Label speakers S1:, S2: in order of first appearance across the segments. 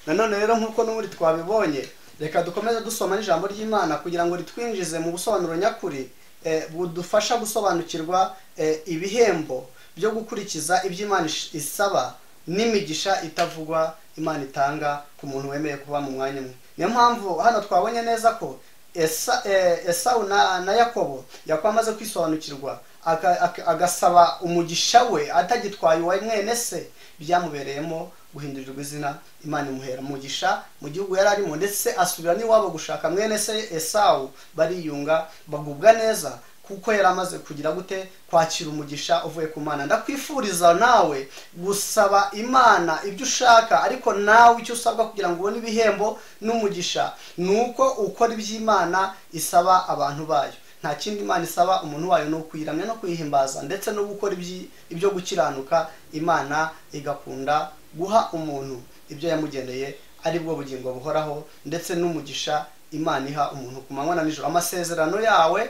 S1: nanone rero nk'uko n'ubundi twabibonye, reka dukomeze dusoma n'ijambo ry'Imana kugira ngo ritwinjize mu busobanuro nyakuri budufasha gusobanukirwa ibihembo byo gukurikiza ibyo Imana isaba n'imigisha itavugwa Imana itanga ku muntu wemeye kuba mu mwanya umwe. Niyo mpamvu hano twabonye neza ko Esawu na Yakobo yakwamaze kwisobanukirwa agasaba umugisha we atagitwaye uwa mwene se, byamubereyemo guhindurirwa izina, Imana imuhera umugisha mu gihugu yari arimo, ndetse asubira n'iwabo gushaka mwene se Esawu, bariyunga bagubwa neza kuko yari amaze kugira gute kwakira umugisha uvuye ku Mana. Ndakwifuriza nawe gusaba Imana ibyo ushaka, ariko nawe icyo usabwa kugira ngo ubone ibihembo n'umugisha nuko ukora iby'Imana isaba abantu bayo. Nta kindi Imana isaba umuntu wayo no kuyiramya no kuyihimbaza, ndetse no gukora ibyo gukiranuka. Imana igakunda guha umuntu ibyo yamugeneye, ari bwo bugingo buhoraho ndetse n'umugisha Imana iha umuntu ku manywa na nijoro. Amasezerano yawe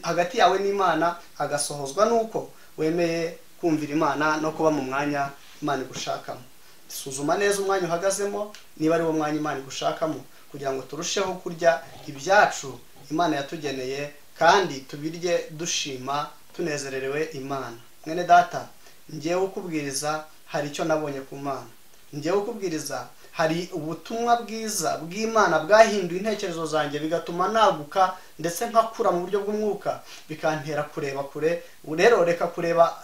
S1: hagati yawe n'Imana agasohozwa nuko wemeye kumvira Imana no kuba mu mwanya Imana igushakamo. Suzuma neza umwanya uhagazemo, niba ari wo mwanya Imana igushakamo, kugira ngo turusheho kurya ibyacu Imana yatugeneye kandi tubirye dushima tunezererewe Imana. Mwene data, ngiye ukubwiriza hari icyo nabonye ku Mana. Ngiye ukubwiriza hari ubutumwa bwiza bw'Imana bwahinduye intekerezo zanjye, bigatuma naguka ndetse nkakura mu buryo bw'umwuka, bikantera kureba kure. Rero reka kureba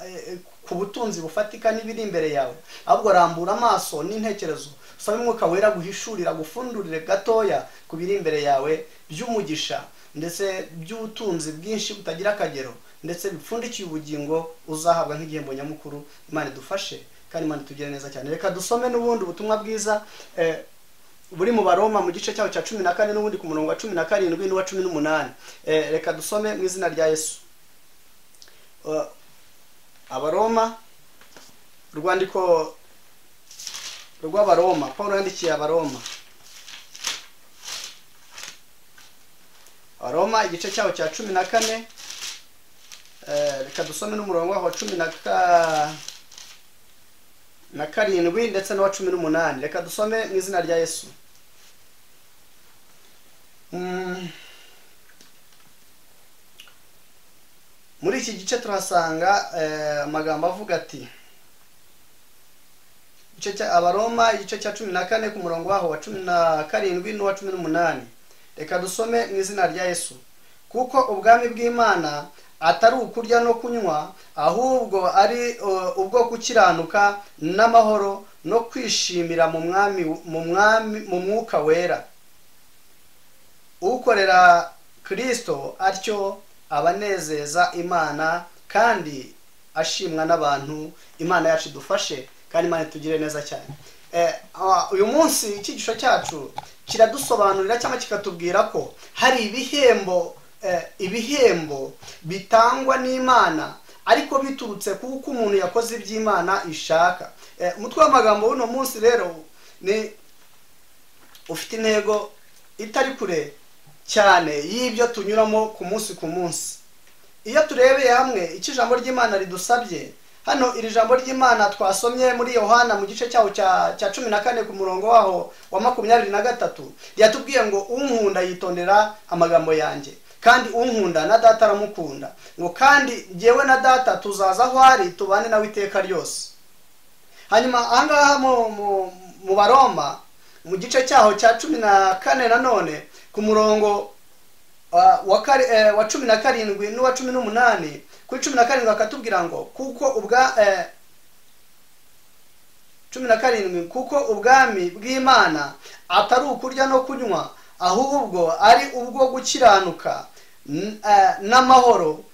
S1: ku butunzi bufatika n'ibiri imbere yawe, ahubwo rambura amaso n'intekerezo, usabe Umwuka Wera guhishurira, gufundurire gatoya ku biri imbere yawe by'umugisha ndetse by'ubutunzi bwinshi butagira akagero, ndetse bipfundikiye ubugingo uzahabwa nk'igihembo nyamukuru. Imana idufashe kandi Imana itugire neza cyane. Reka dusome n'ubundi ubutumwa bwiza buri mu Baroma mu gice cyaho cya 14 n'ubundi ku murongo wa 17 n'uwa 18. Reka dusome mu izina rya Yesu. Abaroma, urwandiko rw'Abaroma, Paulo yandikiye Abaroma. Abaroma igice cyaho cya 14, reka dusome n'umurongo wa 17 ndetse n'uwa 18. Reka dusome mu izina rya Yesu. Muri iki gice turasanga amagambo avuga ati, Abaroma igice cya 14 ku murongo waho wa 17 n'uwa 18. Reka dusome mu izina rya Yesu. Kuko ubwami bw'Imana atari ukurya no kunywa, ahubwo ari ubwo gukiranuka n'amahoro no kwishimira mu mwuka wera. Ukorera Kristo atyo abanezeza Imana kandi ashimwa n'abantu. Imana yacu idufashe kandi Imana itugire neza cyane. Uyu munsi icyigisho cyacu kiradusobanurira cyangwa kikatubwira ko hari ibihembo bitangwa n'Imana, ariko biturutse kuko umuntu yakoze iby'Imana ishaka. Umutwe w'amagambo w'uno munsi rero ni ufite intego itari kure cyane y'ibyo tunyuramo ku munsi ku munsi. Iyo turebeye hamwe icyo ijambo ry'Imana ridusabye, hano iri jambo ry'Imana twasomye muri Yohana mu gice cyaho cya 14 ku murongo waho wa 23, ryatubwiye ngo unkunda yitondera amagambo yanjye, kandi unkunda na Data aramukunda, ngo kandi njyewe na Data tuzaza aho ari tubane nawe iteka ryose. Hanyuma ahangaha mu Baroma mu gice cyaho cya 14 nanone ku murongo wa 17 n'uwa 18, kuri 17 akatubwira ngo kuko 17 kuko ubwami bw'Imana atari ukurya no kunywa, ahubwo ari ubwo gukiranuka n'amahoro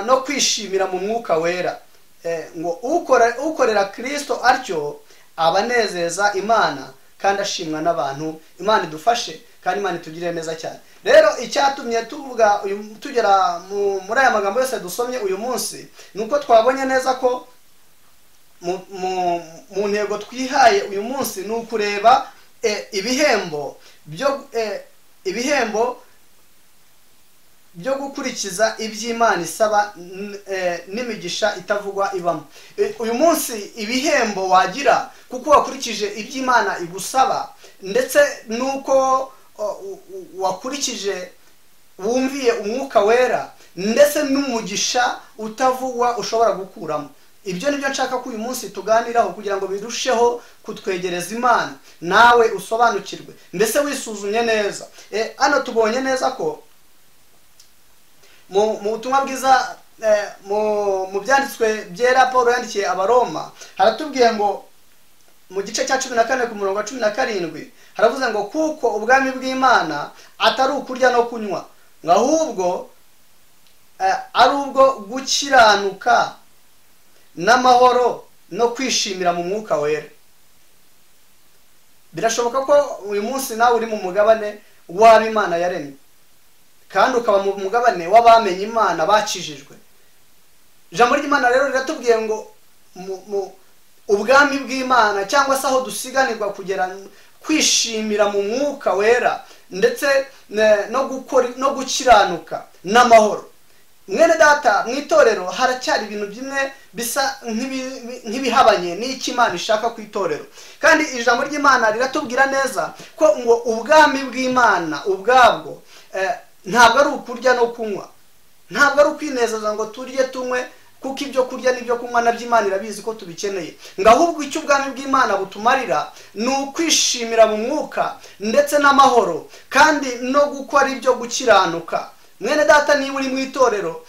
S1: no kwishimira mu mwuka wera. Ngo ukorera Kristo atyo abanezeza Imana kandi ashimwa n'abantu. Imana idufashe kandi Imana itugire neza cyane. Rero icyatumye tugera muri aya magambo yose dusomye uyu munsi, nuko twabonye neza ko mu ntego twihaye uyu munsi ni ukureba ibihembo byo gukurikiza iby'Imana isaba n'imigisha itavugwa ibamo. Uyu munsi ibihembo wagira kuko wakurikije iby'Imana igusaba ndetse nuko wakurikije wumviye umwuka wera ndetse n'umugisha utavugwa ushobora gukuramo. Ibyo nibyo nshaka ko uyu munsi tuganiraho kugira ngo birusheho kutwegereza Imana, nawe usobanukirwe mbese wisuzumye neza. Hano tubonye neza ko mu butumwa bwiza mu byanditswe byera Paul yandikiye Abaroma haratubwiye ngo mu gice cya 14 ku murongo wa 17 haravuze ngo kuko ubwami bw'Imana atari ukurya no kunywa, ngo ahubwo ari ubwo gukiranuka n'amahoro no kwishimira mu mwuka wera. Birashoboka ko uyu munsi nawe uri mu mugabane w'Imana yaremye kandi ukaba mu mugabane w'abamenye Imana bakijijwe. Ijambo ry'Imana rero riratubwiye ngo ubwami bw'Imana cyangwa se aho dusiganirwa kugera kwishimira mu mwuka wera ndetse no gukiranuka n'amahoro. Mwene data, mu itorero haracyari ibintu bimwe bisa nk'ibihabanye n'icyo Imana ishaka ku itorero, kandi ijambo ry'Imana riratubwira neza ko ngo ubwami bw'Imana ubwabwo ntabwo ari ukurya no kunywa, ntabwo ari ukwinezeza ngo turye tunywe kuko ibyo kurya n'ibyo kunywa nabyo Imana irabizi ko tubikeneye, ngo ahubwo icyo ubwami bw'Imana butumarira ni ukwishimira mu mwuka ndetse n'amahoro kandi no gukora ibyo gukiranuka. Mwene data, niba uri mu itorero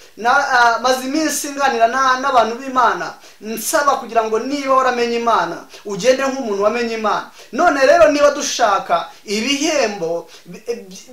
S1: maze iminsi nganira n'abantu b'Imana nsaba kugira ngo niba waramenye Imana ugende nk'umuntu wamenye Imana. None rero niba dushaka ibihembo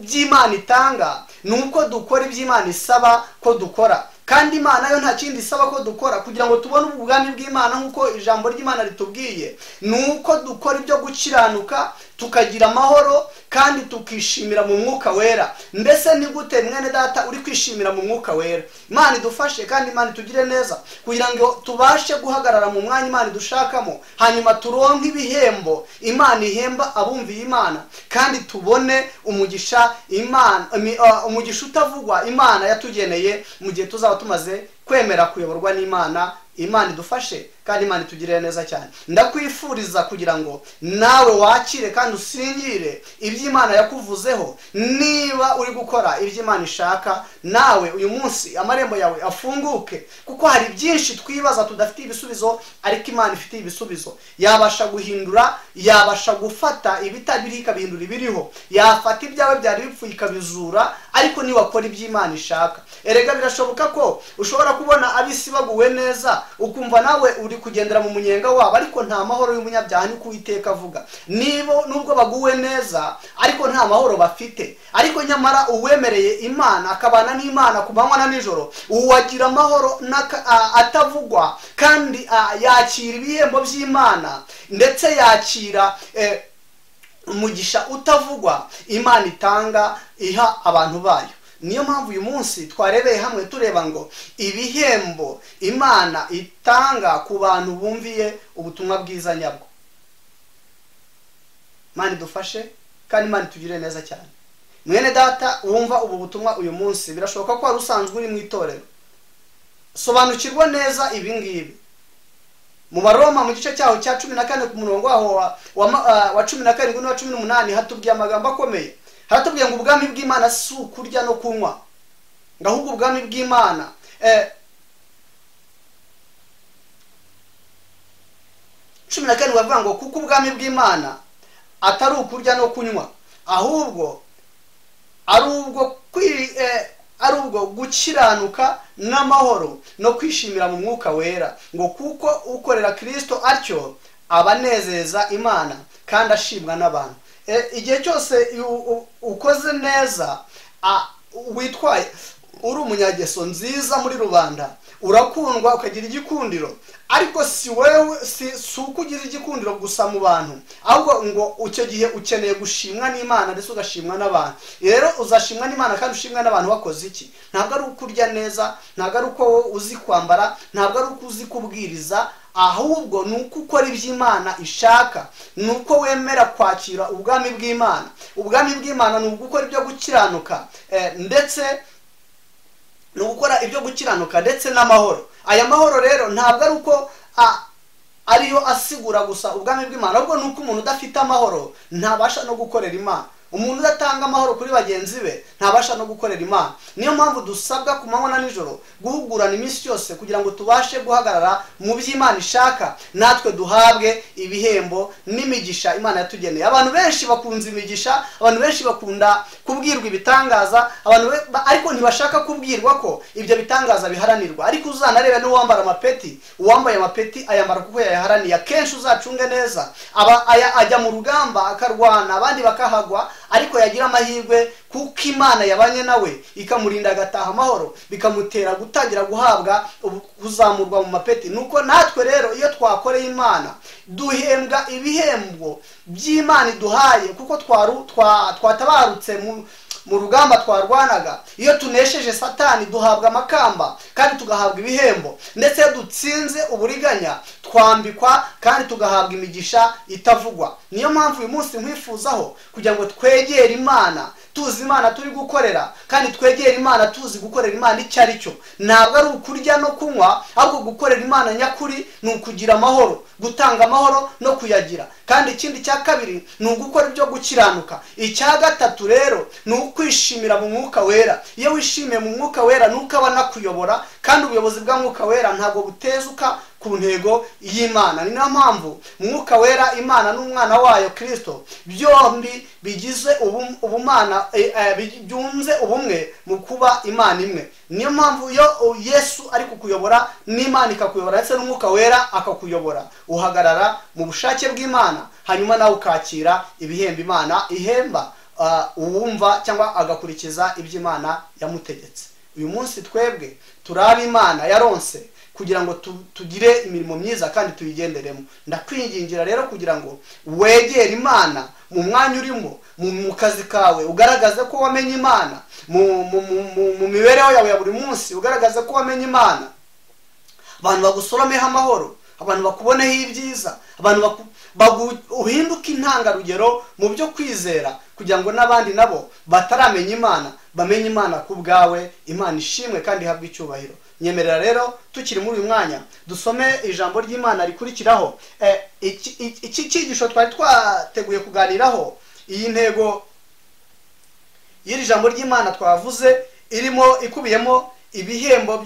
S1: by'Imana itanga ni uko dukora iby'Imana isaba ko dukora, kandi Imana yo nta kindi isaba ko dukora kugira ngo tubone ubwami bw'Imana nk'uko ijambo ry'Imana ritubwiye, ni uko dukora ibyo gukiranuka tukagira amahoro kandi tukishimira mu mwuka wera. Mbese ni gute mwene data uri kwishimira mu mwuka wera? Imana idufashe kandi Imana itugire neza kugira ngo tubashe guhagarara mu mwanya Imana idushakamo, hanyuma turonke ibihembo Imana ihemba abumviye Imana, kandi tubone umugisha umugisha utavugwa Imana yatugeneye mu gihe tuzaba tumaze kwemera kuyoborwa n'Imana. Imana idufashe kandi Imana itugirire neza cyane. Ndakwifuriza kugira ngo nawe wakire kandi usingire iby'Imana yakuvuzeho. Niba uri gukora iby'Imana ishaka, nawe uyu munsi amarembo yawe afunguke, kuko hari byinshi twibaza tudafite ibisubizo, ariko Imana ifite ibisubizo. Yabasha guhindura, yabasha gufata ibitari ikabihindura ibiriho, yafata ibyawe byari bipfuye ikabizura, ariko ni wakora iby'Imana ishaka. Erega birashoboka ko ushobora kubona abisi baguwe neza ukumva nawe uri kugendera mu munyenga wabo, ariko nta mahoro y'umunyabyaha niko Uwiteka avuga. Nubwo baguwe neza ariko nta mahoro bafite, ariko nyamara uwemereye Imana akabana n'Imana ku manywa na nijoro, uwagira amahoro atavugwa kandi yakira ibihembo by'Imana ndetse yakira umugisha utavugwa Imana itanga iha abantu bayo. Niyo mpamvu uyu munsi twarebeye hamwe tureba ngo ibihembo Imana itanga ku bantu bumviye ubutumwa bwiza nyabwo. Imana idufashe kandi Imana itugire neza cyane. Mwene data, wumva ubu butumwa uyu munsi, birashoboka ko wari usanzwe uri mu itorero. Sobanukirwa neza ibi ngibi. Mu Baroma mu gice cyaho cya 14 ku murongo waho wa 17 n'uwa 18 hatubwiye amagambo akomeye. Haratubwiye ngo ubwami bw'Imana si ukurya no kunywa, ngo ahubwo ubwami bw'Imana 14 bavuga ngo kuko ubwami bw'Imana atari ukurya no kunywa, ahubwo ari ubwo gukiranuka n'amahoro no kwishimira mu mwuka wera, ngo kuko ukorera Kristo atyo abanezeza Imana kandi ashimwa n'abantu. Igihe cyose ukoze neza, witwaye uri umunyageso nziza muri rubanda, urakundwa ukagira igikundiro, ariko si wewe si ukugira igikundiro gusa mu bantu, ahubwo ngo icyo gihe ukeneye gushimwa n'Imana ndetse ugashimwa n'abantu. Rero uzashimwa n'Imana kandi ushimwa n'abantu wakoze iki? Ntabwo ari ukurya neza, ntabwo ari uko uzi kwambara, ntabwo ari uko uzi kubwiriza, ahubwo ni uko ukora iby'Imana ishaka, ni uko wemera kwakira ubwami bw'Imana. Ubwami bw'Imana ni ugukora ibyo gukiranuka ndetse ni ugukora ibyo gukiranuka ndetse n'amahoro. Aya mahoro rero ntabwo ari uko ariyo asigura gusa ubwami bw'Imana, ahubwo ni uko umuntu udafite amahoro ntabasha no gukorera Imana. Umuntu udatanga amahoro kuri bagenzi be ntabasha no gukorera Imana. Niyo mpamvu dusabwa ku manywa na nijoro guhugurana iminsi yose kugira ngo tubashe guhagarara mu by'Imana ishaka, natwe duhabwe ibihembo n'imigisha Imana yatugeneye. Abantu benshi bakunze imigisha, abantu benshi bakunda kubwirwa ibitangaza, ariko ntibashaka kubwirwa ko ibyo bitangaza biharanirwa. Ariko uzanarebe n'uwambara amapeti, uwambaye amapeti ayambara kuko yayaharaniye. Akenshi uzacunge neza, ajya mu rugamba akarwana, abandi bakahagwa, ariko yagira amahirwe kuko Imana yabanye nawe ikamurinda agataha amahoro, bikamutera gutangira guhabwa kuzamurwa mu mapeti. Nuko natwe rero iyo twakoreye Imana duhembwa ibihembo by'Imana iduhaye, kuko twatabarutse mu rugamba twarwanaga. Iyo tunesheje Satani duhabwa amakamba kandi tugahabwa ibihembo, ndetse iyo dutsinze uburiganya twambikwa kandi tugahabwa imigisha itavugwa. Niyo mpamvu uyu munsi nkwifuzaho kugira ngo twegere Imana tuzi Imana turi gukorera, kandi twegere Imana tuzi gukorera Imana icyo ari cyo. Ntabwo ari ukurya no kunywa, ahubwo gukorera Imana nyakuri ni ukugira amahoro, gutanga amahoro no kuyagira. Kandi ikindi cya kabiri ni ugukora ibyo gukiranuka. Icya gatatu rero ni ukwishimira mu Mwuka Wera. Iyo wishimiye mu Mwuka Wera nuko aba nakuyobora, kandi ubuyobozi bwa Mwuka Wera ntabwo butezuka ku ntego y'Imana. Ni nayo mpamvu Mwuka Wera, Imana n'umwana wayo Kristo byombi bigize ubumana, byunze ubumwe mu kuba Imana imwe. Niyo mpamvu iyo Yesu ari kukuyobora n'Imana ikakuyobora ndetse n'Umwuka Wera akakuyobora, uhagarara mu bushake bw'Imana, hanyuma nawe ukakira ibihembo Imana ihemba uwumva cyangwa agakurikiza ibyo Imana yamutegetse. Uyu munsi twebwe turabe Imana yaronse kugira ngo tugire imirimo myiza kandi tuyigenderemo. Ndakwingingira rero kugira ngo wegere Imana mu mwanya urimo, mu kazi kawe ugaragaze ko wamenye Imana, mu mibereho yawe ya buri munsi ugaragaze ko wamenye Imana. Abantu bagusoromeho amahoro, abantu bakuboneho ibyiza, abantu uhinduke intangarugero mu byo kwizera, kugira ngo n'abandi nabo bataramenya Imana bamenye Imana ku bwawe. Imana ishimwe kandi ihabwe icyubahiro. Nyemerera rero tukiri muri uyu mwanya dusome ijambo ry'Imana rikurikiraho. Iki cyigisho twari twateguye kuganiraho, iyi ntego y'iri jambo ry'Imana twavuze ikubiyemo ibihembo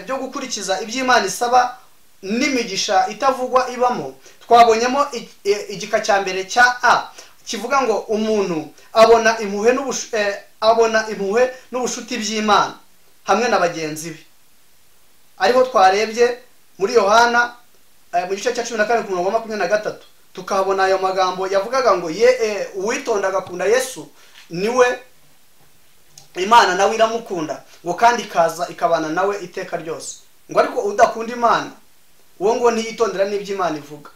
S1: byo gukurikiza iby'Imana isaba n'imigisha itavugwa ibamo. Twabonyemo igika cya mbere cya A kivuga ngo umuntu abona impuhwe n'ubushuti by'Imana hamwe na bagenzi be. Ariho twarebye muri Yohana mu gice cya 14:23 tukahabona ayo magambo yavugaga ngo uwitonda agakunda Yesu niwe Imana nawe iramukunda, ngo kandi ikaza ikabana nawe iteka ryose. Ngo ariko udakunda Imana uwo ngo ntiyitondera n'ibyo Imana ivuga.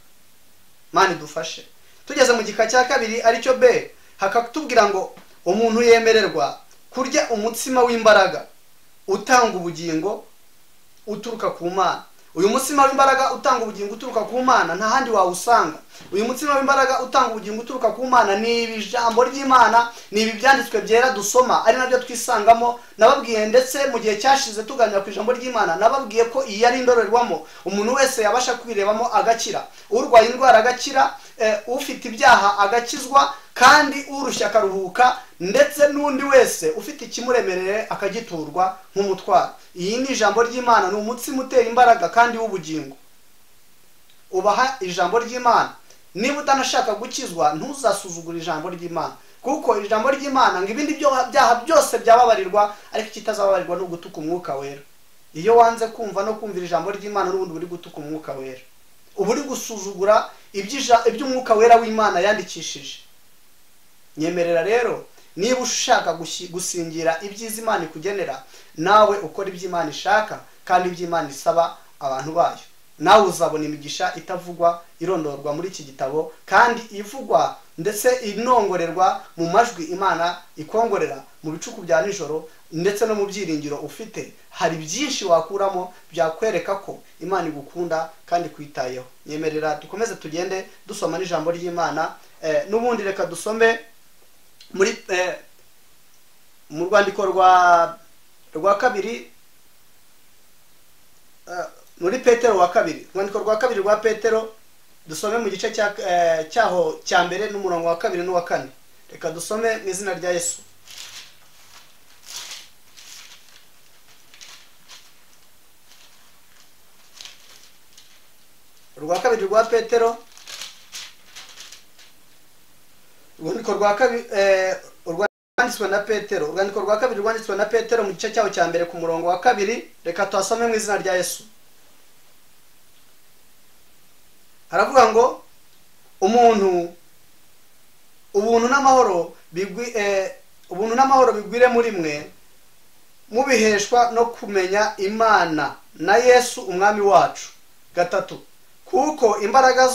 S1: Imana idufashe. Tugeze mu gika cya kabiri aricyo B, hakatubwira ngo umuntu yemererwa kurya umutsima w'imbaraga utanga ubugingo uturuka ku Mana. Uyu mutsima w'imbaraga utanga ubugingo uturuka ku Mana nta handi wawusanga. Uyu mutsima w'imbaraga utanga ubugingo uturuka ku Mana ni ijambo ry'Imana, ni ibi byanditswe byera dusoma, ari nabyo twisangamo. Nababwiye ndetse mu gihe cyashize tuganira ku ijambo ry'Imana, nababwiye ko iyi ari indorerwamo umuntu wese yabasha kwirebamo agakira. Urwaye indwara agakira, ufite ibyaha agakizwa, kandi urushya akaruhuka, ndetse n'undi wese ufite ikimuremereye akagiturwa nk'umutwaro. Iyi ni ijambo ry'Imana, ni umutsima utera imbaraga kandi w'ubugingo. Ubaha ijambo ry'Imana. Niba utanashaka gukizwa ntuzasuzugura ijambo ry'Imana, kuko ijambo ry'Imana ngo ibindi byaha byose byababarirwa, ariko ikitazababarirwa no gutuka Umwuka Wera. Iyo wanze kumva no kumvira ijambo ry'Imana n'ubundi buri gutuka Umwuka Wera, uba uri gusuzugura iby'Umwuka Wera w'Imana yandikishije. Nyemerera rero niba ushaka gusingira ibyiza Imana ikugenera, nawe ukora iby'Imana ishaka kandi iby'Imana isaba abantu bayo, nawe uzabona imigisha itavugwa irondorwa muri iki gitabo, kandi ivugwa ndetse inongorerwa mu majwi Imana ikongorera mu bicuku bya nijoro, ndetse no mu byiringiro ufite. Hari byinshi wakuramo byakwereka ko Imana igukunda kandi kwitayeho. Nyemerera dukomeze tugende dusoma n'ijambo ry'Imana. N'ubundi reka dusome mu rwandiko rwa kabiri, muri Petero wa kabiri, urwandiko rwa kabiri rwa Petero, dusome mu gice cyaho cya mbere n'umurongo wa kabiri n'uwa kane. Reka dusome mu izina rya Yesu. Rwa kabiri rwa Petero, urwandiko rwa kabiri rwanditswe na Petero, urwandiko rwa kabiri rwanditswe na Petero mu gice cyaho cya mbere ku murongo wa kabiri. Reka tuhasome mu izina rya Yesu. Haravuga ngo ubuntu n'amahoro bigwire muri mwe, mubiheshwa no kumenya Imana na Yesu umwami wacu. Gatatu, kuko imbaraga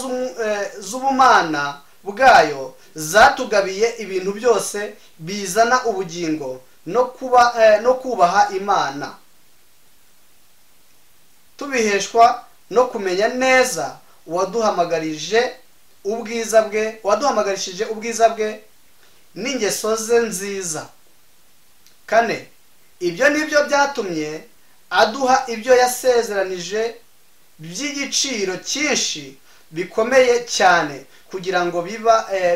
S1: z'ubumana bwayo zatugabiye ibintu byose bizana ubugingo no kubaha Imana, tubiheshwa no kumenya neza waduhamagarishije ubwiza bwe n'ingeso ze nziza. Kane, ibyo nibyo byatumye aduha ibyo yasezeranije by'igiciro cyinshi bikomeye cyane, kugira ngo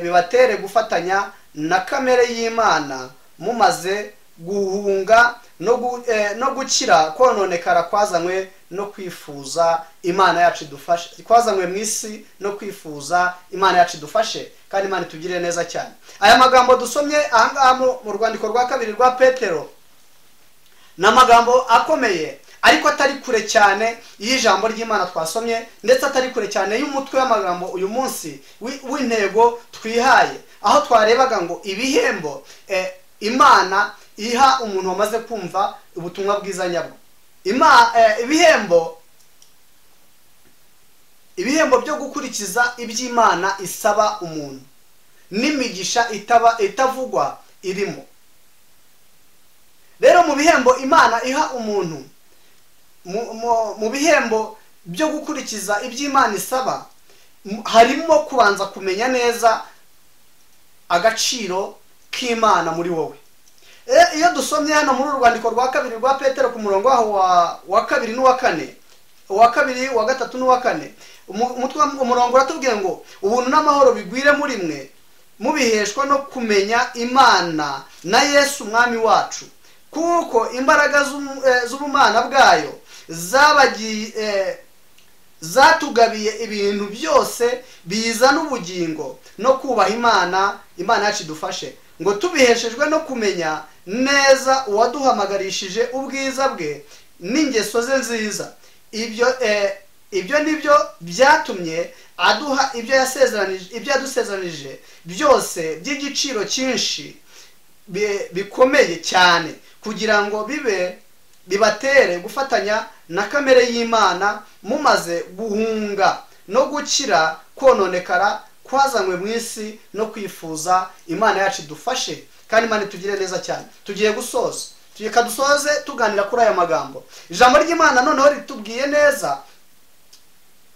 S1: bibatere gufatanya na kamere y'Imana, mumaze guhunga no gukira kononekara kwazanywe no kwifuza Imana yacu idufashe, kwazanywe mu isi no kwifuza Imana yacu idufashe, kandi Imana itugirire neza cyane. Aya magambo dusomye ahangaha mu rwandiko rwa kabiri rwa Petero ni amagambo akomeye, ariko atari kure cyane y'ijambo ry'Imana twasomye, ndetse atari kure cyane y'umutwe w'amagambo uyu munsi w'intego twihaye, aho twarebaga ngo ibihembo Imana iha umuntu wamaze kumva ubutumwa bwiza nyabwo. Ibihembo byo gukurikiza iby'Imana isaba umuntu n'imigisha itavugwa irimo. Rero mu bihembo Imana iha umuntu, mu bihembo byo gukurikiza iby'Imana isaba, harimo kubanza kumenya neza agaciro k'Imana muri wowe. Iyo dusomye hano muri urwandiko rwa kabiri rwa Petero ku murongo wa kabiri n'uwa kane, uwa kabiri, uwa gatatu n'uwa kane, umurongo uratubwiye ngo ubuntu n'amahoro bigwire muri mwe, mubiheshwa no kumenya Imana na Yesu umwami wacu, kuko imbaraga z'ubumana bwayo zatugabiye ibintu byose bizana ubugingo no kubaha Imana yacu idufashe, ngo tubiheshejwe no kumenya neza uwaduhamagarishije ubwiza bwe n'ingeso ze nziza. Ibyo nibyo byatumye aduha ibyo yadusezeranije byose by'igiciro cyinshi bikomeye cyane, kugira ngo bibatere gufatanya na kamere y'Imana, mumaze guhunga no gukira kononekara kwazanywe mu isi no kwifuza Imana yacu idufashe, kandi Imana itugire neza cyane. Tugiye gusoza, reka dusoze tuganira kuri aya magambo. Ijambo ry'Imana noneho ritubwiye neza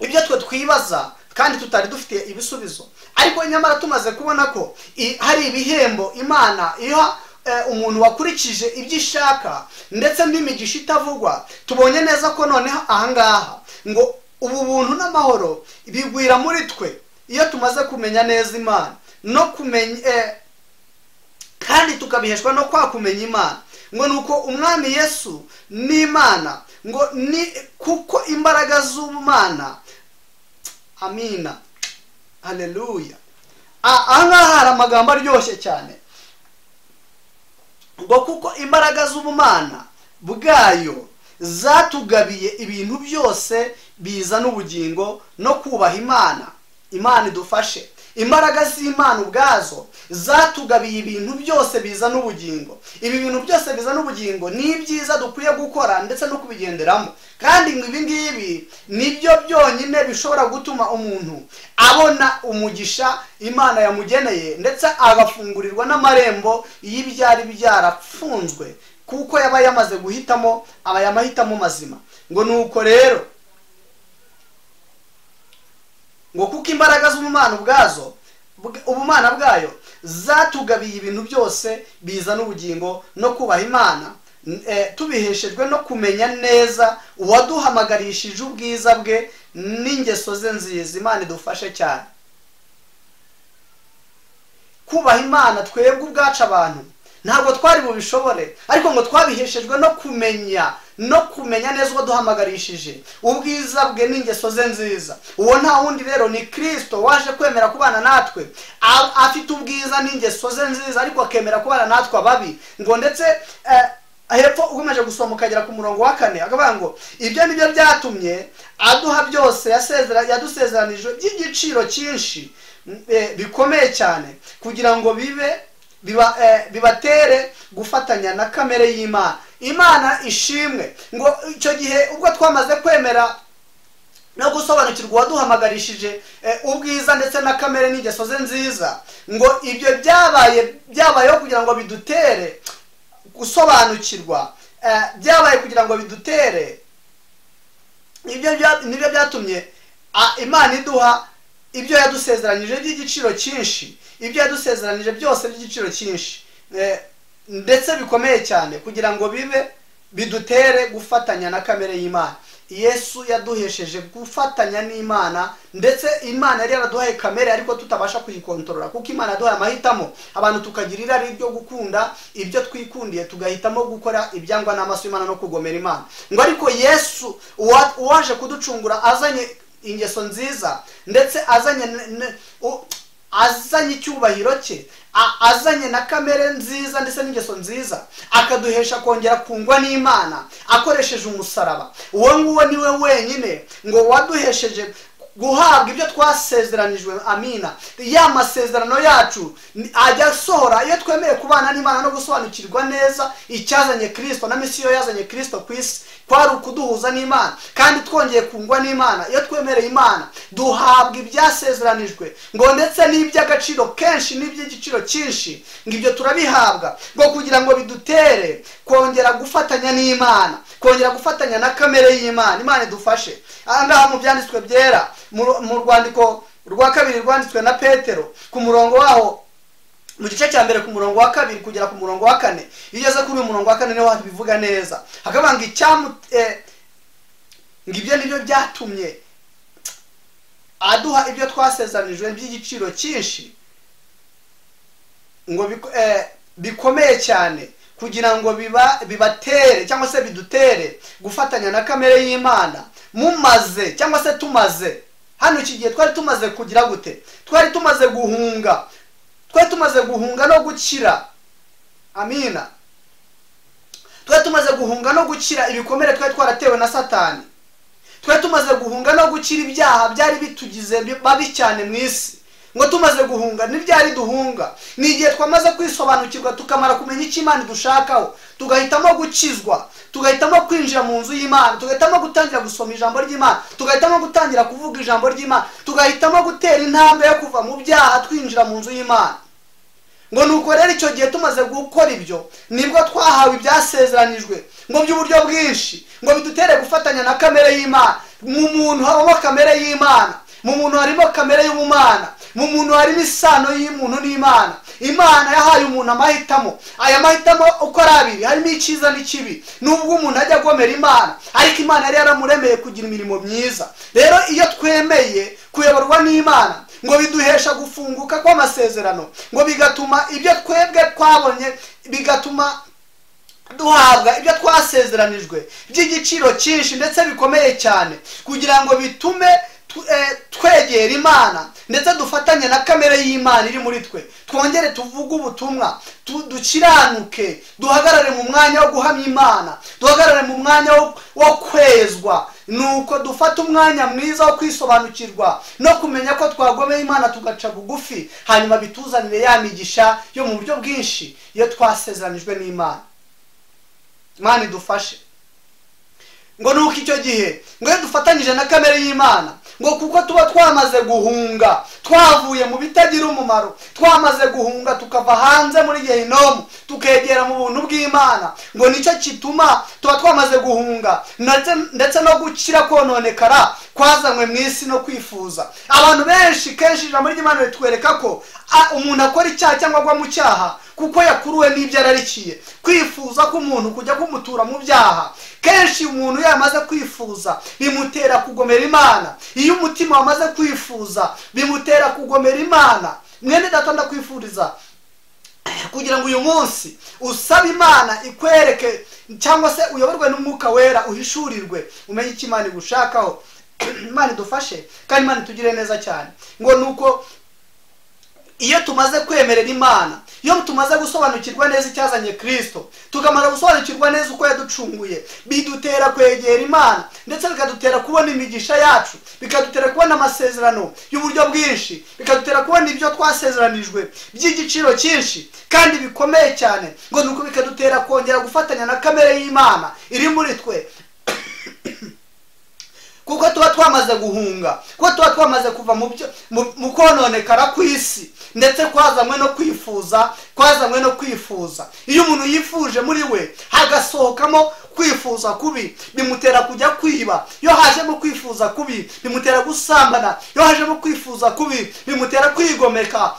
S1: ibyo twe twibaza kandi tutari dufite ibisubizo, ariko nyamara tumaze kubona ko hari ibihembo Imana iha umuntu wakurikije ibyo ishaka, ndetse n'imigisha itavugwa. Tubonye neza ko noneho ahangaha ngo ubu buntu n'amahoro bigwira muri twe iyo tumaze kumenya neza Imana no kumenya, kandi tukabiheshwa no kumenya Imana, ngo nuko umwami Yesu n'Imana, ngo ni kuko imbaraga z'ubumana. Amina, haleluya. Ahangaha hari amagambo aryoshye cyane, ngo kuko imbaraga z'ubumana bwayo zatugabiye ibintu byose bizana ubugingo no kubaha Imana idufashe. Imbaraga z'Imana ubwazo zatugabiye ibintu byose bizana ubugingo. Ibi bintu byose bizana ubugingo ni ibyiza dukwiye gukora ndetse no kubigenderamo, kandi ngo ibi ngibi nibyo byonyine bishobora gutuma umuntu abona umugisha Imana yamugeneye, ndetse agafungurirwa n'amarembo y'ibyari byarapfunzwe, kuko yaba yamaze guhitamo amahitamo mazima. Ngo nuko rero, ngo kuko imbaraga z'ubumana bwayo zatugabiye ibintu byose bizana ubugingo no kubaha Imana tubiheshejwe no kumenya neza uwaduhamagarishije ubwiza bwe n'ingeso ze nziza. Imana idufashe cyane. Kubaha Imana twebwe ubwacu abantu ntabwo twari bubishobore, ariko ngo twabiheshejwe no kumenya neza uwaduhamagarishije ubwiza bwe n'ingeso ze nziza. Uwo nta wundi rero ni Kristo waje kwemera kubana natwe, afite ubwiza n'ingeso ze nziza, ariko akemera kubana natwe ababi. Ngo ndetse hepfo ukomeje gusoma ukagera ku murongo wa 4 akavuga ngo ibyo nibyo byatumye aduha byose yadusezeranije by'igiciro cyinshi bikomeye cyane, kugira ngo bibatere gufatanya na kamere y'Imana. Imana ishimwe. Ngo icyo gihe ubwo twamaze kwemera no gusobanukirwa uwaduhamagarishije ubwiza ndetse na kamere n'ingeso ze nziza, ngo ibyo byabayeho kugira ngo bidutere gusobanukirwa, byabaye kugira ngo bidutere. Nibyo byatumye Imana iduha ibyo yadusezeranyije by'igiciro cyinshi, ibyo yadusezeranije byose by'igiciro cyinshi ndetse bikomeye cyane, kugira ngo bidutere gufatanya na kamere y'Imana. Yesu yaduhesheje gufatanya n'Imana, ndetse Imana yari yaraduhaye kamere ariko tutabasha kuyikontorora, kuko Imana yaduhaye amahitamo. Abantu tukagira irari ryo gukunda ibyo twikundiye, tugahitamo gukora ibyangwa n'amaso y'Imana no kugomera Imana. Ngo ariko Yesu uwaje kuducungura azanye ingeso nziza, ndetse azanye icyubahiro cye, azanye na kamere nziza ndetse n'ingeso nziza, akaduhesha kongera kungwa n'Imana akoresheje umusaraba. Uwo nguwo niwe wenyine ngo waduhesheje guhabwa ibyo twasezeranijwe. Amina. Ya masezerano yacu ajya asohora iyo twemeye kubana n'Imana no gusobanukirwa neza icyazanye Kristo na misiyo yazanye Kristo ku isi, kwari ukuduhuza n'Imana kandi twongeye kungwa n'Imana. Iyo twemereye Imana duhabwa ibyasezeranijwe, ngo ndetse n'iby'agaciro kenshi n'iby'igiciro cyinshi, ngo ibyo turabihabwa ngo kugira ngo bidutere kongera gufatanya n'Imana, kongera gufatanya na kamere y'Imana. Imana idufashe. Ahangaha mu byanditswe byera mu rwandiko rwa 2 rwanditswe na Petero ku murongo waho mu gice cya mbere ku murongo wa 2 kugera ku murongo wa 4, igeze kuri uyu murongo wa 4 niho bivuga neza. Hakabanga ngibyo nibyo byatumye aduha ibyo twasezanijwe by'igiciro cyinshi, ngo bikomeye cyane, kugira ngo bibatere cyangwa se bidutere gufatanya na kamere y'Imana. Mumaze cyangwa se tumaze, hano iki gihe twari tumaze kugira gute? Twari tumaze guhunga no gukira. Amina. Twari tumaze guhunga no gukira ibikomere twari twaratewe na Satani. Twari tumaze guhunga no gukira ibyaha byari bitugize babi cyane mu isi. Ngo tumaze guhunga, n'ibyari duhunga ni igihe twamaze kwisobanukirwa, tukamara kumenya icyo Imana idushakaho, tugahitamo gukizwa, tugahitamo kwinjira mu nzu y'Imana, tugahitamo gutangira gusoma ijambo ry'Imana, tugahitamo gutangira kuvuga ijambo ry'Imana, tugahitamo gutera intambwe yo kuva mu byaha twinjira mu nzu y'Imana. Ngo nuko rero icyo gihe tumaze gukora ibyo, nibwo twahawe ibyasezeranijwe ngo by'uburyo bwinshi, ngo bidutere gufatanya na kamere y'Imana. Mu muntu habamo kamere y'Imana, mu muntu harimo kamere y'ubumana, mu muntu harimo isano y'umuntu n'Imana. Imana yahaye umuntu amahitamo. Aya mahitamo uko ari abiri, harimo icyiza n'ikibi. Nubwo umuntu ajya agomera Imana, ariko Imana yari yaramuremeye kugira imirimo myiza. Rero iyo twemeye kuyoborwa n'Imana, ngo biduhesha gufunguka kw'amasezerano, ngo bigatuma ibyo twebwe twabonye, bigatuma duhabwa ibyo twasezeranijwe by'igiciro cyinshi ndetse bikomeye cyane, kugira ngo bitume twegera Imana ndetse dufatanye na kamere y'Imana iri muri twe. Twongere tuvuge ubutumwa, dukiranuke, duhagarare mu mwanya wo guhamya Imana, duhagarare mu mwanya wo kwezwa. Nuko dufata umwanya mwiza wo kwisobanukirwa no kumenya ko twagomeye Imana tugaca bugufi, hanyuma bituzanire ya migisha yo mu buryo bwinshi iyo twasezeranijwe n'Imana. Imana idufashe. Ngo nuko icyo gihe, ngo iyo dufatanyije na kamere y'Imana, ngo kuko tuba twamaze guhunga, twavuye mu bitagira umumaro, twamaze guhunga tukava hanze muri Gehinomu tukegera mu buntu bw'Imana, ngo nicyo kituma tuba twamaze guhunga ndetse no gukira kononekara kwazanywe mu isi no kwifuza. Abantu benshi kenshi ijambo ry'Imana ritwereka ko umuntu akora icyaha cyangwa agwa mu cyaha, kuko yakuruwe n'ibyo ararikiye. Kwifuza k'umuntu kujya kumutura mu byaha. Kenshi umuntu yamaze kwifuza bimutera kugomera Imana. Iyo umutima wamaze kwifuza bimutera kugomera Imana. Mwene data ndakwifuriza kugira ngo uyu munsi usaba Imana ikwereke cyangwa se uyoborwe n'Umwuka Wera, uhishurirwe umenye icyo Imana igushakaho. Imana idufashe kandi Imana itugire neza cyane. Ngo nuko iyo tumaze kwemerera Imana, iyo tumaze gusobanukirwa neza icyazanye Kristo, tukamara gusobanukirwa neza uko yaducunguye, bidutera kwegera Imana ndetse bikadutera kubona imigisha yacu, bikadutera kubona amasezerano y'uburyo bwinshi, bikadutera kubona ibyo twasezeranijwe by'igiciro cyinshi kandi bikomeye cyane. Ngo nuko bikadutera kongera gufatanya na kamere y'Imana iri muri twe. Kuko tuba twamaze guhunga, kuko tuba twamaze kuva mu kononekara kw'isi, ndetse kwazanywe no kwifuza. Iyo umuntu yifuje muri we hagasohokamo kwifuza kubi, bimutera kujya kwiba. Iyo hajemo kwifuza kubi bimutera gusambana. Iyo hajemo kwifuza kubi bimutera kwigomeka,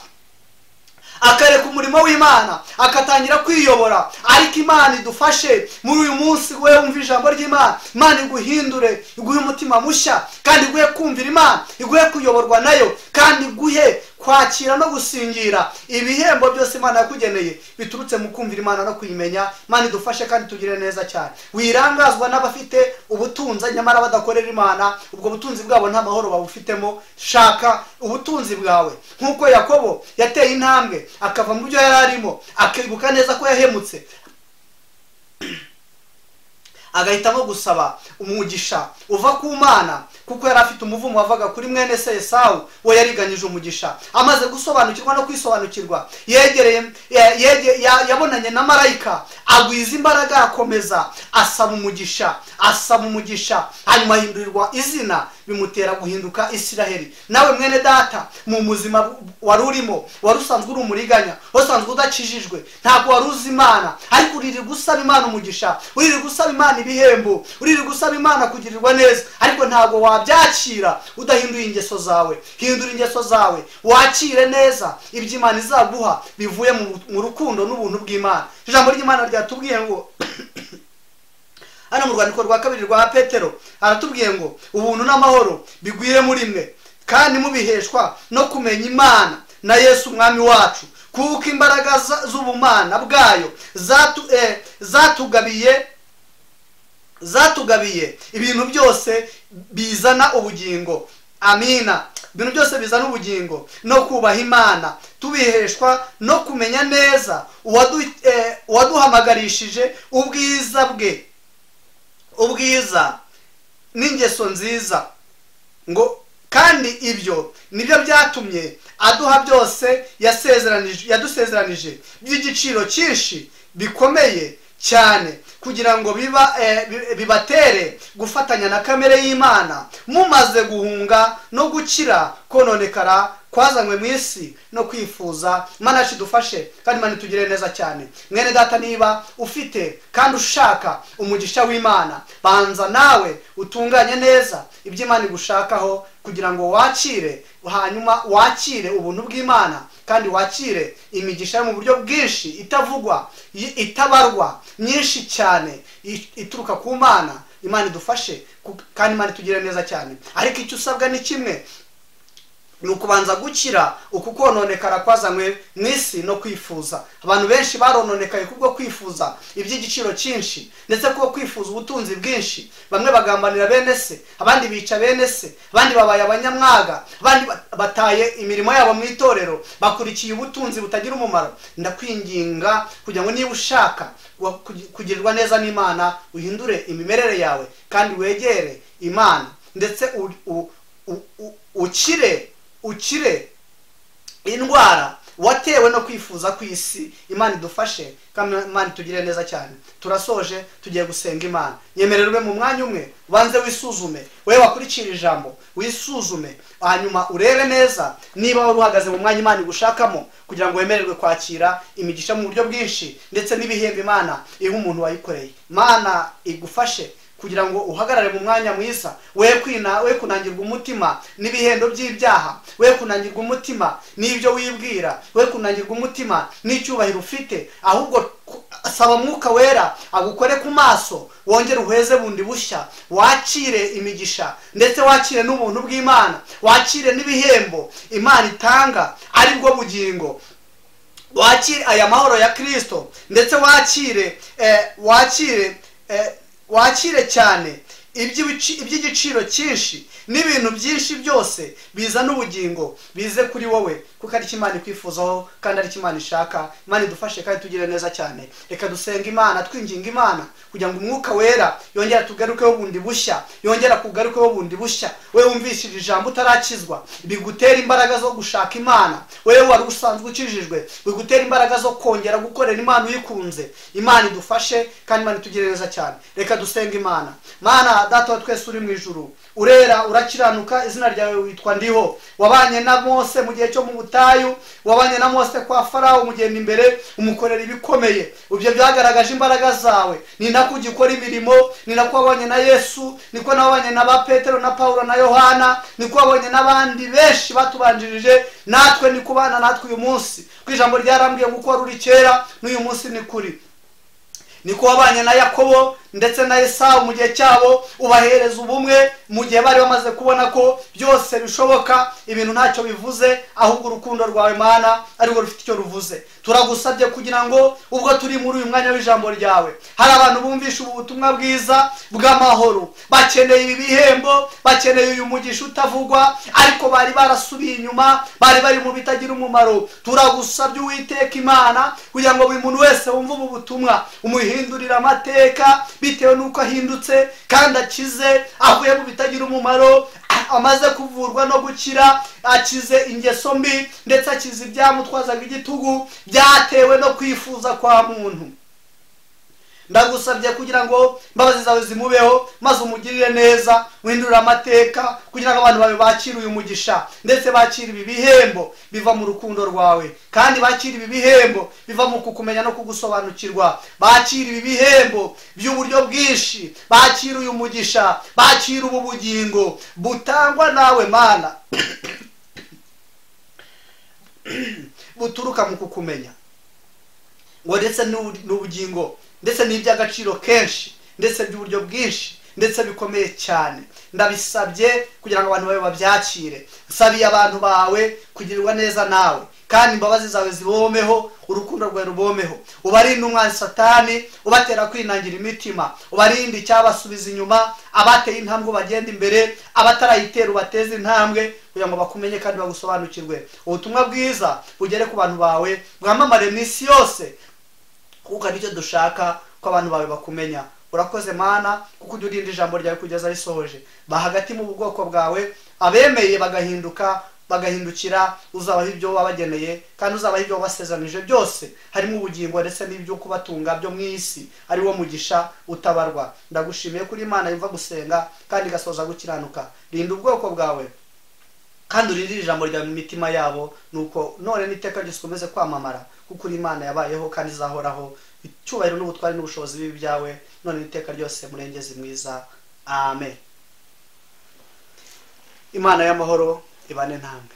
S1: akareka umurimo w'Imana, akatangira kwiyobora. Ariko Imana idufashe muri uyu munsi, we wumva ijambo ry'Imana, Imana iguhindure, iguhe umutima mushya, kandi iguhe kumvira Imana, iguhe kuyoborwa nayo, kandi iguhe kwakira no gusingira ibihembo byose Imana yakugeneye biturutse mu kumvira Imana no kuyimenya. Imana idufashe kandi tugire neza cyane. Wirangazwa n'abafite ubutunzi nyamara badakorera Imana, ubwo butunzi bwabo nta mahoro babufitemo. Shaka ubutunzi bwawe nk'uko Yakobo yateye intambwe akava mu byo yari arimo, akibuka neza ko yahemutse, agahitamo gusaba umugisha uva ku Mana, kuko yari afite umuvumo wavaga kuri mwene se Esawu, we yariganyije umugisha. Amaze gusobanukirwa no kwisobanukirwa, yabonanye na marayika, agwiza imbaraga, akomeza asaba umugisha, hanyuma ahindurirwa izina, bimutera guhinduka Isiraheli. Nawe mwene data, mu muzima wari urimo, wari usanzwe uri umuriganya, wasanzwe udakijijwe, ntabwo wari uzi Imana, ariko uriri gusaba Imana umugisha, uriri gusaba Imana ibihembo, uriri gusaba Imana kugirirwa neza, ariko ntabwo wabyakira udahinduye ingeso zawe. Hindura ingeso zawe, wakire neza ibyo Imana izaguha bivuye mu rukundo n'ubuntu bw'Imana. Ijambo ry'Imana ryatubwiye ngo hano mu rwandiko rwa 2 rwa Petero aratubwiye ngo ubuntu n'amahoro bigwire muri mwe, kandi mubiheshwa no kumenya Imana na Yesu Umwami wacu, kuko imbaraga z'ubumana bwayo zatugabiye ibintu byose bizana ubugingo. Amina. Ibintu byose bizana ubugingo no kubaha Imana, tubiheshwa no kumenya neza uwaduhamagarishije ubwiza n'ingeso nziza. Ngo kandi ibyo nibyo byatumye aduha byose yadusezeranije by'igiciro cyinshi bikomeye cyane, kugira ngo bibatere gufatanya na kamere y'Imana, mumaze guhunga no gukira kononekara kwazanywe mu isi no kwifuza. Imana idufashe kandi Imana itugire neza cyane. Mwene data, niba ufite kandi ushaka umugisha w'Imana, banza nawe utunganye neza ibyo Imana igushakaho, kugira ngo wakire, hanyuma wakire ubuntu bw'Imana, kandi wakire imigisha mu buryo bwinshi, itavugwa, itabarwa, myinshi cyane ituruka ku Mana. Imana idufashe kandi Imana itugire neza cyane. Ariko icyo usabwa ni kimwe, ni ukubanza gukira uku kononekara kwazanywe mu isi no kwifuza. Abantu benshi barononekaye kubwo kwifuza iby'igiciro cyinshi, ndetse kubwo kwifuza ubutunzi bwinshi. Bamwe bagambanira bene se, abandi bica bene se, abandi babaye abanyamwaga, abandi bataye imirimo yabo mu itorero, bakurikiye ubutunzi butagira umumaro. Ndakwinginga kugira ngo niba ushaka kugirirwa neza n'Imana, uhindure imimerere yawe kandi wegere Imana, ndetse ukire indwara watewe no kwifuza kw'isi. Imana idufashe kandi Imana itugire neza cyane. Turasoje, tugiye gusenga Imana. Yemererwe mu mwanya umwe ubanze wisuzume, wewe wakurikira ijambo, wisuzume, hanyuma urebe neza niba wari uhagaze mu mwanya Imana igushakamo, kugira ngo wemererwe kwakira imigisha mu buryo bwinshi, ndetse n'ibihembo Imana iha umuntu wayikoreye. Imana igufashe kugira ngo uhagarare mu mwanya mwiza, we kunangirwa umutima n'ibihendo by'ibyaha, we kunangirwa umutima n'ibyo wibwira, we kunangirwa umutima n'icyubahiro ufite, ahubwo saba Mwuka Wera agukore ku maso, wongere uheze bundi bushya, wakire imigisha ndetse wakire n'ubuntu bw'Imana, wakire n'ibihembo Imana itanga ari bwo bugingo, wakire aya mahoro ya Kristo, ndetse wakire cyane iby'igiciro cyinshi n'ibintu byinshi byose bizana ubugingo bize kuri wowe, kuko ari Imana ikwifuzaho kandi ari Imana ishaka. Imana idufashe kandi tugire neza cyane. Reka dusenga Imana, twinginga Imana kugira ngo Umwuka Wera yongera tugarukeho bundi bushya, yongera kugarukeho bundi bushya. We wumvishije ijambo utarakizwa, bigutera imbaraga zo gushaka Imana. Wewe wari usanzwe ukijijwe, bigutera imbaraga zo kongera gukorera Imana uyikunze. Imana idufashe kandi Imana itugire neza cyane. Reka dusenga Imana. Mana Data wa twese uri mu ijuru, urera urakiranuka, izina ryawe witwa Ndiho. Wabanye na Mose mu gihe cyo mu butayu, wabanye na Mose kwa Farawo umugenda imbere, umukorera ibikomeye. Ibyo byagaragaje imbaraga zawe, ni nako ugikora imirimo, ni nako wabanye na Yesu, niko nabanye na ba Petero na Paulo na Yohana, niko wabanye n'abandi benshi batubanjirije. Natwe ni kubana natwe uyu munsi, ku ijambo ryarambwiye ngo uko wari uri kera n'uyu munsi ni kuri. Niko wabanye na Yakobo ndetse na Esawu mu gihe cyabo, ubahereza ubumwe mu gihe bari bamaze kubona ko byose bishoboka, ibintu ntacyo bivuze, ahubwo urukundo rwawe Mana ariko rufite icyo ruvuze. Turagusabye kugira ngo ubwo turi muri uyu mwanya w'ijambo ryawe, hari abantu bumvisha ubu butumwa bwiza bw'amahoro, bakeneye ibi bihembo, bakeneye uyu mugisha utavugwa, ariko bari barasubiye inyuma, bari mu bitagira umumaro. Turagusabye Uwiteka Imana kugira ngo buri muntu wese wumva ubu butumwa umuhindurira amateka bitewe nuko ahindutse kandi akize, avuye mu bitagira umumaro, amaze kuvurwa no gukira, akize ingeso mbi ndetse akize ibyamutwazaga igitugu byatewe no kwifuza kwa muntu. Ndagusabye kugira ngo imbabazi zawe zimubeho, maze umugirire neza, uhindurire amateka kugira ngo abantu bawe bakire uyu mugisha, ndetse bakire ibi bihembo biva mu rukundo rwawe, kandi bakire ibi bihembo biva mu kukumenya no kugusobanukirwa, bakire ibi bihembo by'uburyo bwinshi, bakire uyu mugisha, bakire ubu bugingo butangwa nawe Mana buturuka mu kukumenya, ngo ndetse n'ubugingo ndetse n'iby'agaciro kenshi ndetse by'uburyo bwinshi ndetse bikomeye cyane. Ndabisabye kugira ngo abantu bawe babyakire. Sabiye abantu bawe kugirirwa neza nawe, kandi imbabazi zawe zibomeho, urukundo rwawe rubomeho. Ubarinde umwanzi Satani ubatera kwinangira imitima, ubarinde icyabasubiza inyuma, abateye intambwe bagenda imbere, abatarayitera ubateze intambwe, kugira ngo bakumenye kandi bagusobanukirwe. Ubutumwa bwiza bugere ku bantu bawe, bwamamare mu isi yose, kuko nicyo dushaka, ko abantu bawe bakumenya. Urakoze Mana, kuko ujya urinda ijambo ryawe kugeza risohoje. Bahagati mu bwoko bwawe, abemeye bagahindukira, uzabaha ibyo wabageneye kandi uzabaha ibyo wabasezanije byose, harimo ubugingo ndetse n'ibyo kubatunga byo mu isi, ari wo mugisha utabarwa. Ndagushimiye kuri Imana yumva gusenga kandi igasoza gukiranuka. Rinda ubwoko bwawe kandi urindire ijambo ryawe mu mitima yabo, nuko none n'iteka ryose ukomeze kwamamara, kuko uri Imana yabayeho kandi izahoraho. Icyubahiro n'ubutwari n'ubushobozi bibi byawe none n'iteka ryose, murengezi mwiza. Amen. Imana y'amahoro ibane namwe.